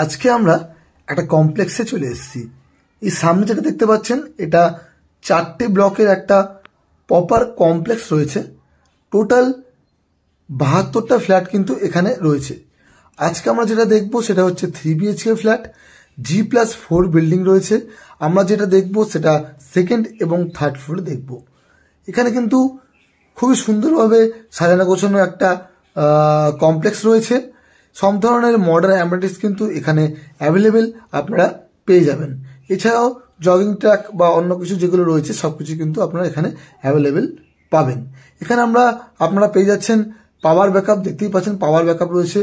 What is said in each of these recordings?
আজকে আমরা একটা কমপ্লেক্সে চলে এসেছি। এই সামনে যেটা দেখতে পাচ্ছেন এটা 4টে ব্লকের একটা প্রপার কমপ্লেক্স রয়েছে। টোটাল 72টা ফ্ল্যাট কিন্তু এখানে রয়েছে। আজকে আমরা যেটা দেখব সেটা হচ্ছে 3 BHK ফ্ল্যাট, G+4 বিল্ডিং রয়েছে। আমরা যেটা দেখব সেটা সেকেন্ড এবং থার্ড ফ্লোরে দেখব। এখানে কিন্তু খুবই সুন্দরভাবে সাজানো গোছানো একটা কমপ্লেক্স রয়েছে। সব ধরনের মডার্ন অ্যামেনিটিস কিন্তু এখানে অ্যাভেলেবেল আপনারা পেয়ে যাবেন। এছাড়াও জগিং ট্র্যাক বা অন্য কিছু যেগুলো রয়েছে সব কিছু কিন্তু আপনারা এখানে অ্যাভেলেবেল পাবেন। এখানে আপনারা পেয়ে যাচ্ছেন পাওয়ার ব্যাকআপ, দেখতেই পাচ্ছেন পাওয়ার ব্যাকআপ রয়েছে।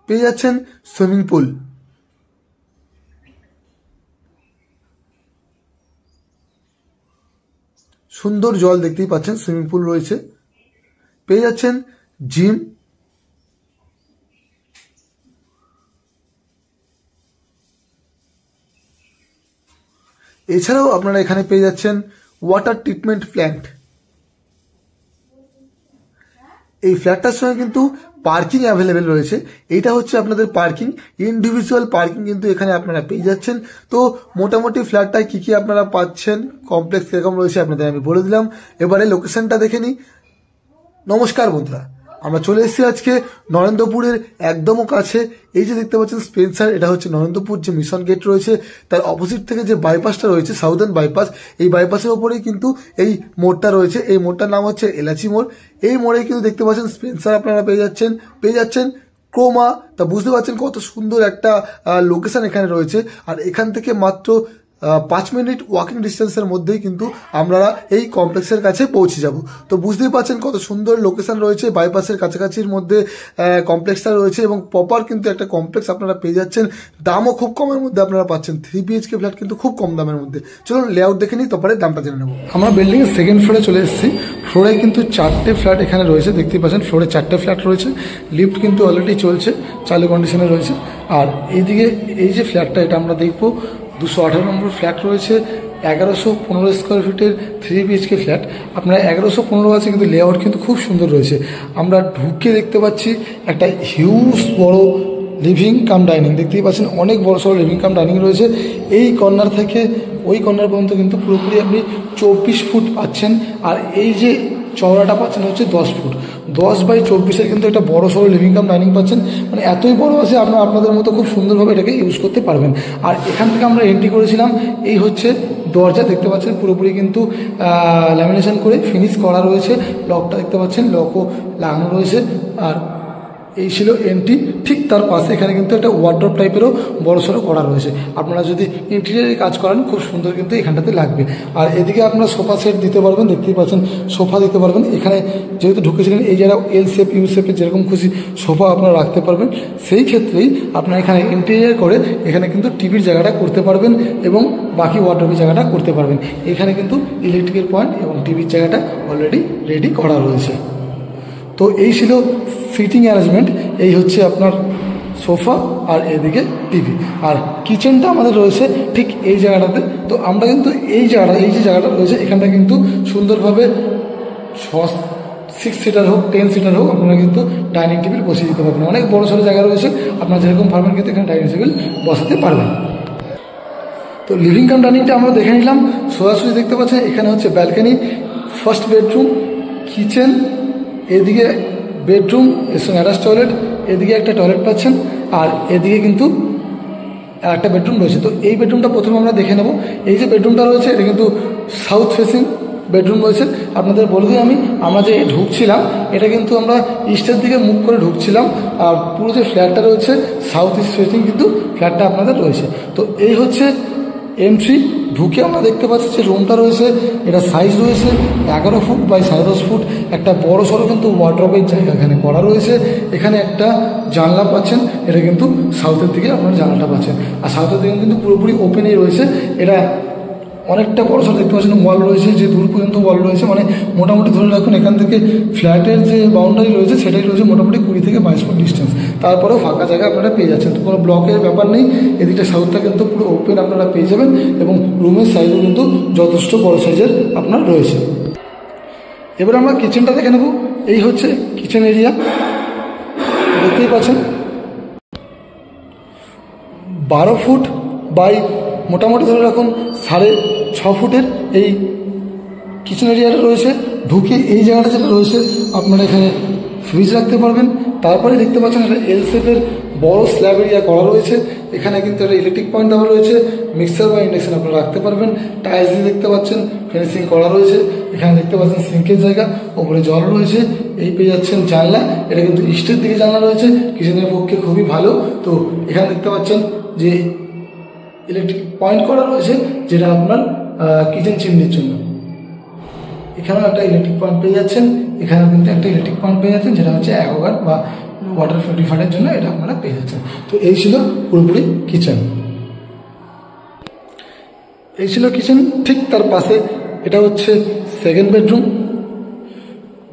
পেয়ে যাচ্ছেন সুইমিং পুল, সুন্দর জল দেখতেই পাচ্ছেন, সুইমিং পুল রয়েছে। পেয়ে যাচ্ছেন জিম, এছাড়াও আপনারা এখানে পেয়ে যাচ্ছেন ওয়াটার ট্রিটমেন্ট প্ল্যান্ট। এই ফ্ল্যাটটার সঙ্গে কিন্তু পার্কিং অ্যাভেলেবেল রয়েছে। এটা হচ্ছে আপনাদের পার্কিং, ইন্ডিভিজুয়াল পার্কিং কিন্তু এখানে আপনারা পেয়ে যাচ্ছেন। তো মোটামুটি ফ্ল্যাটটায় কি কি আপনারা পাচ্ছেন, কমপ্লেক্স কিরকম রয়েছে আপনাদের আমি বলে দিলাম। এবারে লোকেশনটা দেখে নিই। নমস্কার বন্ধুরা, আমরা চলে এসেছি আজকে নরেন্দ্রপুরের একদমও কাছে। এই যে দেখতে পাচ্ছেন স্পেন্সার, এটা হচ্ছে নরেন্দ্রপুর যে মিশন গেট রয়েছে তার অপোজিট থেকে যে বাইপাসটা রয়েছে সাউদার্ন বাইপাস, এই বাইপাসের ওপরেই কিন্তু এই মোড়টা রয়েছে। এই মোড়টার নাম হচ্ছে এলাচি মোড়। এই মোড়ে কিন্তু দেখতে পাচ্ছেন স্পেন্সার আপনারা পেয়ে যাচ্ছেন ক্রোমা। তা বুঝতে পারছেন কত সুন্দর একটা লোকেশন এখানে রয়েছে। আর এখান থেকে মাত্র 5 মিনিট ওয়াকিং ডিস্টেন্সের মধ্যেই কিন্তু আমরা এই কমপ্লেক্সের কাছে পৌঁছে যাব। তো বুঝতেই পারছেন কত সুন্দর লোকেশন রয়েছে, বাইপাসের কাছাকাছির মধ্যে কমপ্লেক্সটা রয়েছে এবং প্রপার কিন্তু একটা কমপ্লেক্স আপনারা পেয়ে যাচ্ছেন। দামও খুব কমের মধ্যে আপনারা পাচ্ছেন। 3 BHK ফ্ল্যাট কিন্তু খুব কম দামের মধ্যে। চলুন লেআউট দেখে নিই, তারপরে দামটা জেনে নেব। আমরা বিল্ডিং এর সেকেন্ড ফ্লোরে চলে এসেছি। ফ্লোরে কিন্তু 4টে ফ্ল্যাট এখানে রয়েছে, দেখতেই পাচ্ছেন ফ্লোরে 4টে ফ্ল্যাট রয়েছে। লিফট কিন্তু অলরেডি চলছে, চালু কন্ডিশনে রয়েছে। আর এইদিকে এই যে ফ্ল্যাটটা এটা আমরা দেখবো 218 নম্বর ফ্ল্যাট রয়েছে, 1115 স্কোয়ার ফিটের 3 BHK ফ্ল্যাট। আপনারা 1115 আছে কিন্তু লেআউট কিন্তু খুব সুন্দর রয়েছে। আমরা ঢুকে দেখতে পাচ্ছি একটা হিউজ বড় লিভিং কাম ডাইনিং, দেখতেই পাচ্ছেন অনেক বড় সড়ো লিভিং কাম ডাইনিং রয়েছে। এই কর্নার থেকে ওই কর্নার পর্যন্ত কিন্তু পুরোপুরি আপনি 24 ফুট পাচ্ছেন। আর এই যে চওড়াটা পাচ্ছেন হচ্ছে 10 ফুট, 10/24 কিন্তু একটা বড় সড়ো লিভিং কাম ডাইনিং পাচ্ছেন। মানে এতই বড় আছে আপনারা আপনাদের মতো খুব সুন্দরভাবে এটাকে ইউজ করতে পারবেন। আর এখান থেকে আমরা এন্ট্রি করেছিলাম। এই হচ্ছে দরজা, দেখতে পাচ্ছেন পুরোপুরি কিন্তু ল্যামিনেশন করে ফিনিশ করা রয়েছে। লকটা দেখতে পাচ্ছেন, লকও লাগানো রয়েছে। আর এই ছিল এন্ট্রি। ঠিক তার পাশে এখানে কিন্তু একটা ওয়ার্ড্রপ টাইপেরও বড়সড় করা রয়েছে। আপনারা যদি ইন্টেরিয়ারে কাজ করেন খুব সুন্দর কিন্তু এখানটাতে লাগবে। আর এদিকে আপনারা সোফা সেট দিতে পারবেন, দেখতেই পাচ্ছেন সোফা দিতে পারবেন। এখানে যেহেতু ঢুকেছিলেন এই যারা এল শেপ ইউ শেপে যেরকম খুশি সোফা আপনারা রাখতে পারবেন। সেই ক্ষেত্রেই আপনারা এখানে ইন্টেরিয়ার করে এখানে কিন্তু টিভির জায়গাটা করতে পারবেন এবং বাকি ওয়ার্ড্রপের জায়গাটা করতে পারবেন। এখানে কিন্তু ইলেকট্রিকের পয়েন্ট এবং টিভির জায়গাটা অলরেডি রেডি করা রয়েছে। তো এই ছিল সিটিং অ্যারেঞ্জমেন্ট। এই হচ্ছে আপনার সোফা আর এদিকে টিভি। আর কিচেনটা আমাদের রয়েছে ঠিক এই জায়গাটাতে। তো আমরা কিন্তু এই যে জায়গাটা রয়েছে এখানটা কিন্তু সুন্দরভাবে 6 সিটার হোক 10 সিটার হোক আপনারা কিন্তু ডাইনিং টেবিল বসিয়ে দিতে পারবেন। অনেক বড় সড়ো জায়গা রয়েছে, আপনারা যেরকম পারবেন কিন্তু এখানে ডাইনিং টেবিল বসাতে পারবেন। তো লিভিং কাম ডাইনিংটা আমরা দেখে নিলাম। সোজাসুজি দেখতে পাচ্ছেন এখানে হচ্ছে ব্যালকনি, ফার্স্ট বেডরুম, কিচেন, এদিকে বেডরুম এর সঙ্গে অ্যাটাচ টয়লেট, এদিকে একটা টয়লেট পাচ্ছেন। আর এদিকে কিন্তু একটা বেডরুম রয়েছে। তো এই বেডরুমটা প্রথমে আমরা দেখে নেব। এই যে বেডরুমটা রয়েছে এটা কিন্তু সাউথ ফেসিং বেডরুম রয়েছে। আপনাদের বলে দিই আমরা যে ঢুকছিলাম এটা কিন্তু আমরা ইস্টের দিকে মুখ করে ঢুকছিলাম। আর পুরো যে ফ্ল্যাটটা রয়েছে সাউথ ইস্ট ফেসিং কিন্তু ফ্ল্যাটটা আপনাদের রয়েছে। তো এই হচ্ছে এন্ট্রি। ঢুকে আমরা দেখতে পাচ্ছি যে রুমটা রয়েছে, এটা সাইজ রয়েছে 11 ফুট বাই 10.5 ফুট। একটা বড় সড়ো কিন্তু ওয়ার্ড্রপের জায়গা এখানে করা রয়েছে। এখানে একটা জানলা পাচ্ছেন, এটা কিন্তু সাউথের দিকে আপনারা জানলাটা পাচ্ছেন। আর সাউথের দিকে কিন্তু পুরোপুরি ওপেনই রয়েছে। এটা অনেকটা বড় সড়ো দেখতে পাচ্ছেন ওয়াল রয়েছে, যে দূর পর্যন্ত ওয়াল রয়েছে। মানে মোটামুটি ধরে রাখুন এখান থেকে ফ্ল্যাটের যে বাউন্ডারি রয়েছে সেটাই রয়েছে মোটামুটি 20 থেকে 22 ফুট ডিস্টেন্স। তারপরেও ফাঁকা জায়গা আপনারা পেয়ে যাচ্ছেন, তো কোনো ব্লকের ব্যাপার নেই। এদিকটা সাউথটা কিন্তু পুরো ওপেন আপনারা পেয়ে যাবেন এবং রুমের সাইজও কিন্তু যথেষ্ট বড় সাইজের আপনার রয়েছে। এবার আমরা কিচেনটা দেখে নেব। এই হচ্ছে কিচেন এরিয়া, দেখতেই পাচ্ছেন 12 ফুট বাই মোটামুটি ধরে রাখুন 6.5 ফুটের এই কিচেন এরিয়াটা রয়েছে। ঢুকে এই জায়গাটা যেটা রয়েছে আপনারা এখানে ফ্রিজ রাখতে পারবেন। তারপরে দেখতে পাচ্ছেন একটা এল শেপের বড় স্ল্যাব এরিয়া করা রয়েছে। এখানে কিন্তু একটা ইলেকট্রিক পয়েন্ট দেওয়া রয়েছে, মিক্সার বা ইন্ডাকশন আপনারা রাখতে পারবেন। টাইলস দিয়ে দেখতে পাচ্ছেন ফিনিশিং করা রয়েছে। এখানে দেখতে পাচ্ছেন সিঙ্কের জায়গা, ওপরে জল রয়েছে। এই পেয়ে যাচ্ছেন জানলা, এটা কিন্তু ইস্টের দিকে জানলা রয়েছে, কিচেনের পক্ষে খুবই ভালো। তো এখানে দেখতে পাচ্ছেন যে ইলেকট্রিক পয়েন্ট করা রয়েছে, যেটা আপনার কিচেন চিমনির জন্য। এখানেও একটা ইলেকট্রিক পয়েন্ট পেয়ে যাচ্ছেন, এখানেও কিন্তু একটা ইলেকট্রিক পয়েন্ট পেয়ে যাচ্ছেন, যেটা হচ্ছে অ্যাকোয়াগার্ড বা ওয়াটার পিউরিফায়ারের জন্য এটা আপনারা পেয়ে যাচ্ছেন। তো এই ছিল পুরোপুরি কিচেন। এই ছিল কিচেন। ঠিক তার পাশে এটা হচ্ছে সেকেন্ড বেডরুম।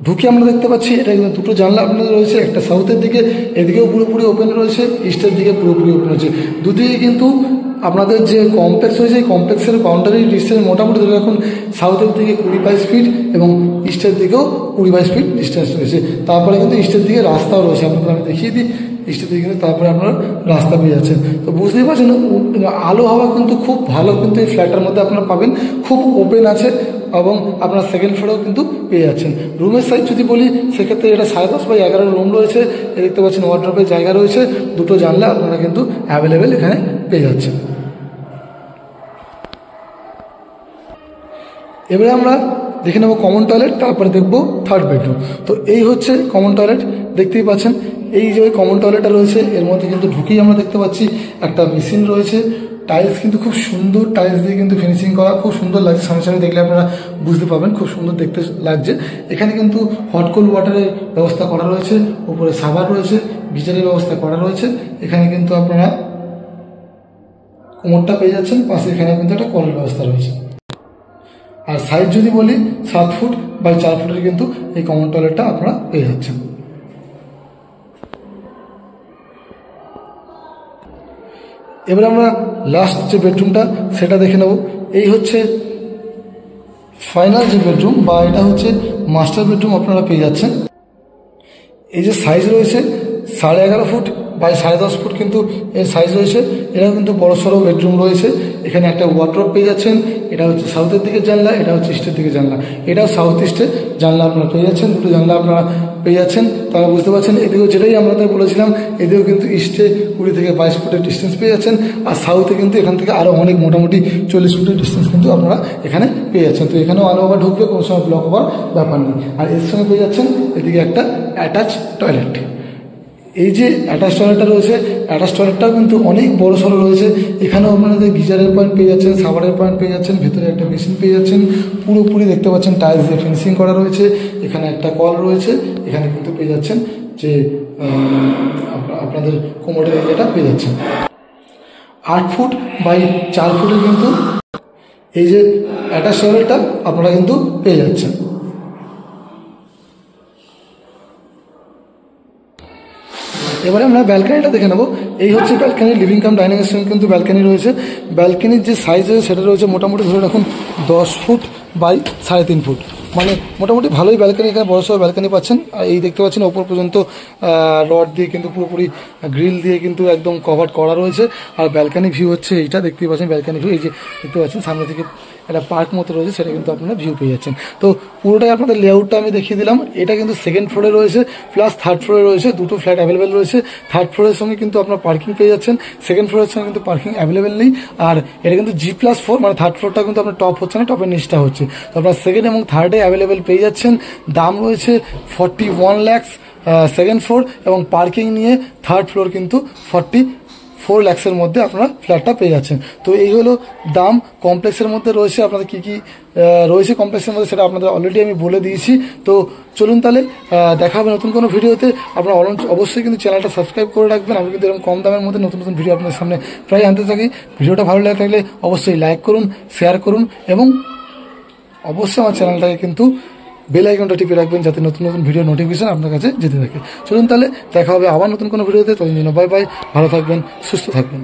ঢুকে আমরা দেখতে পাচ্ছি এটা কিন্তু দুটো জানলা আপনাদের রয়েছে, একটা সাউথের দিকে, এদিকেও পুরোপুরি ওপেন রয়েছে, ইস্টের দিকে পুরোপুরি ওপেন রয়েছে। দুদিকে কিন্তু আপনাদের যে কমপ্লেক্স রয়েছে, এই কমপ্লেক্সের বাউন্ডারি ডিস্টেন্স মোটামুটি ধরে রাখুন সাউথের দিকে 20-22 ফিট এবং ইস্টের দিকেও 20-22 ফিট ডিস্টেন্স রয়েছে। তারপরে কিন্তু ইস্টের দিকে রাস্তাও রয়েছে, আপনাদের আমি দেখিয়ে দিই। ইস্টের দিকে কিন্তু তারপরে আপনারা রাস্তা পেয়ে যাচ্ছেন। তো বুঝতেই পারছেন আলো হাওয়া কিন্তু খুব ভালো কিন্তু এই ফ্ল্যাটের মধ্যে আপনারা পাবেন, খুব ওপেন আছে এবং আপনার সেকেন্ড ফ্লোরেও কিন্তু পেয়ে যাচ্ছেন। রুমের সাইজ যদি বলি সেক্ষেত্রে এটা 10.5 বাই 11 রুম রয়েছে। দেখতে পাচ্ছেন ওয়ার্ড্রপের জায়গা রয়েছে, দুটো জানলা আপনারা কিন্তু অ্যাভেলেবেল এখানে পেয়ে যাচ্ছেন। এবারে আমরা দেখে নেব কমন টয়লেট, তারপরে দেখব থার্ড বেডরুম। তো এই হচ্ছে কমন টয়লেট, দেখতেই পাচ্ছেন। এই যে কমন টয়লেটটা রয়েছে এর মধ্যে কিন্তু ঢুকেই আমরা দেখতে পাচ্ছি একটা মেশিন রয়েছে। টাইলস কিন্তু খুব সুন্দর টাইলস দিয়ে কিন্তু ফিনিশিং করা, খুব সুন্দর লাগছে। সামনে সামনে দেখলে আপনারা বুঝতে পারবেন খুব সুন্দর দেখতে লাগছে। এখানে কিন্তু হট কোল্ড ওয়াটারের ব্যবস্থা করা রয়েছে, উপরে সাভার রয়েছে, গিজারের ব্যবস্থা করা রয়েছে। এখানে কিন্তু আপনারা কোমরটা পেয়ে যাচ্ছেন, পাশে এখানে কিন্তু একটা কলের ব্যবস্থা রয়েছে। আর সাইজ যদি বলি 7 ফুট বাই 4 ফুটের কিন্তু এই কমন টয়লেটটা আপনারা পেয়ে যাচ্ছেন। এবার আমরা লাস্ট যে বেডরুমটা সেটা দেখে নেব। এই হচ্ছে ফাইনাল যে বেডরুম বা এটা হচ্ছে মাস্টার বেডরুম আপনারা পেয়ে যাচ্ছেন। এই যে সাইজ রয়েছে 11.5 ফুট বাই 10.5 ফুট কিন্তু এর সাইজ রয়েছে। এটাও কিন্তু বড় সড়ো বেডরুম রয়েছে। এখানে একটা ওয়ার্ড্রপ পেয়ে যাচ্ছেন। এটা হচ্ছে সাউথের দিকে জানলা, এটা হচ্ছে ইস্টের দিকে জানলা। এটাও সাউথ ইস্টে জানলা আপনারা পেয়ে যাচ্ছেন, দুটো জানলা আপনারা পেয়ে যাচ্ছেন। তারা বুঝতে পারছেন এদিকেও যেটাই আপনাদের বলেছিলাম, এদিকেও কিন্তু ইস্টে 20 থেকে 22 ফুটের ডিস্টেন্স পেয়ে যাচ্ছেন। আর সাউথে কিন্তু এখান থেকে আরও অনেক মোটামুটি 40 ফুটের ডিস্টেন্স কিন্তু আপনারা এখানে পেয়ে যাচ্ছেন। তো এখানেও আলো হওয়া ঢুকবে, কোনো সময় ব্লক হওয়ার ব্যাপার নেই। আর এর সঙ্গে পেয়ে যাচ্ছেন এদিকে একটা অ্যাটাচ টয়লেট। এই যে অ্যাটাচ টয়লেটটা রয়েছে, অ্যাটাচ টয়লেটটাও কিন্তু অনেক বড় সড়ো রয়েছে। এখানেও আপনাদের গিজারের পয়েন্ট পেয়ে যাচ্ছেন, সাবারের পয়েন্ট পেয়ে যাচ্ছেন, ভেতরে একটা মেশিন পেয়ে যাচ্ছেন। পুরোপুরি দেখতে পাচ্ছেন টাইলস দিয়ে ফিনিশিং করা রয়েছে। এখানে একটা কল রয়েছে। এখানে কিন্তু পেয়ে যাচ্ছেন যে আপনাদের কোমরের এরিয়াটা পেয়ে যাচ্ছেন। 8 ফুট বাই 4 ফুটের কিন্তু এই যে অ্যাটাচ টয়লেটটা আপনারা কিন্তু পেয়ে যাচ্ছেন। এবারে আমরা ব্যালকানিটা দেখে নেব। এই হচ্ছে ব্যালকানি, লিভিং কাম ডাইনিং এর সঙ্গে কিন্তু ব্যালকানি রয়েছে। ব্যালকানির যে সাইজ আছে সেটা রয়েছে মোটামুটি ধরে রাখুন 10 ফুট বাই 3.5 ফুট, মানে মোটামুটি ভালোই ব্যালকানি। এখানে বড় সড়ো ব্যালকানি পাচ্ছেন। আর এই দেখতে পাচ্ছেন ওপর পর্যন্ত রড দিয়ে কিন্তু পুরোপুরি গ্রিল দিয়ে কিন্তু একদম কভার করা রয়েছে। আর ব্যালকানি ভিউ হচ্ছে এইটা, দেখতেই পাচ্ছেন ব্যালকানি ভিউ। এই যে দেখতে পাচ্ছেন সামনে থেকে একটা পার্ক মতো রয়েছে, সেটা কিন্তু আপনারা ভিউ পেয়ে যাচ্ছেন। তো পুরোটাই আপনাদের লেআউটটা আমি দেখিয়ে দিলাম। এটা কিন্তু সেকেন্ড ফ্লোরে রয়েছে প্লাস থার্ড ফ্লোরে রয়েছে, দুটো ফ্ল্যাট অ্যাভেলেবেল রয়েছে। থার্ড ফ্লোরের সঙ্গে কিন্তু আপনার পার্কিং পেয়ে যাচ্ছেন, সেকেন্ড ফ্লোরের সঙ্গে কিন্তু পার্কিং অ্যাভেলেবেল নেই। আর এটা কিন্তু G+4, মানে থার্ড ফ্লোরটা কিন্তু আপনার টপ হচ্ছে না, টপের নিচটা হচ্ছে। তো আপনার সেকেন্ড এবং থার্ডে অ্যাভেলেবেল পেয়ে যাচ্ছেন। দাম রয়েছে 41 লাখ সেকেন্ড ফ্লোর, এবং পার্কিং নিয়ে থার্ড ফ্লোর কিন্তু 44 লাখের মধ্যে আপনারা ফ্ল্যাটটা পেয়ে যাচ্ছেন। তো এই হলো দাম। কমপ্লেক্সের মধ্যে রয়েছে আপনাদের কী কী রয়েছে কমপ্লেক্সের মধ্যে সেটা আপনাদের অলরেডি আমি বলে দিয়েছি। তো চলুন তাহলে দেখা হবে নতুন কোনো ভিডিওতে। আপনারা অবশ্যই কিন্তু চ্যানেলটা সাবস্ক্রাইব করে রাখবেন। আমি কিন্তু এরকম কম দামের মধ্যে নতুন নতুন ভিডিও আপনাদের সামনে প্রায় আনতে থাকি। ভিডিওটা ভালো লাগে থাকলে অবশ্যই লাইক করুন, শেয়ার করুন, এবং অবশ্যই আমার চ্যানেলটাকে কিন্তু বেল আইকনটা টিপে রাখবেন, যাতে নতুন নতুন ভিডিও নোটিফিকেশন আপনার কাছে যেতে থাকে। চলুন তাহলে দেখা হবে আবার নতুন কোনো ভিডিওতে। ততদিন বাই বাই, ভালো থাকবেন, সুস্থ থাকবেন।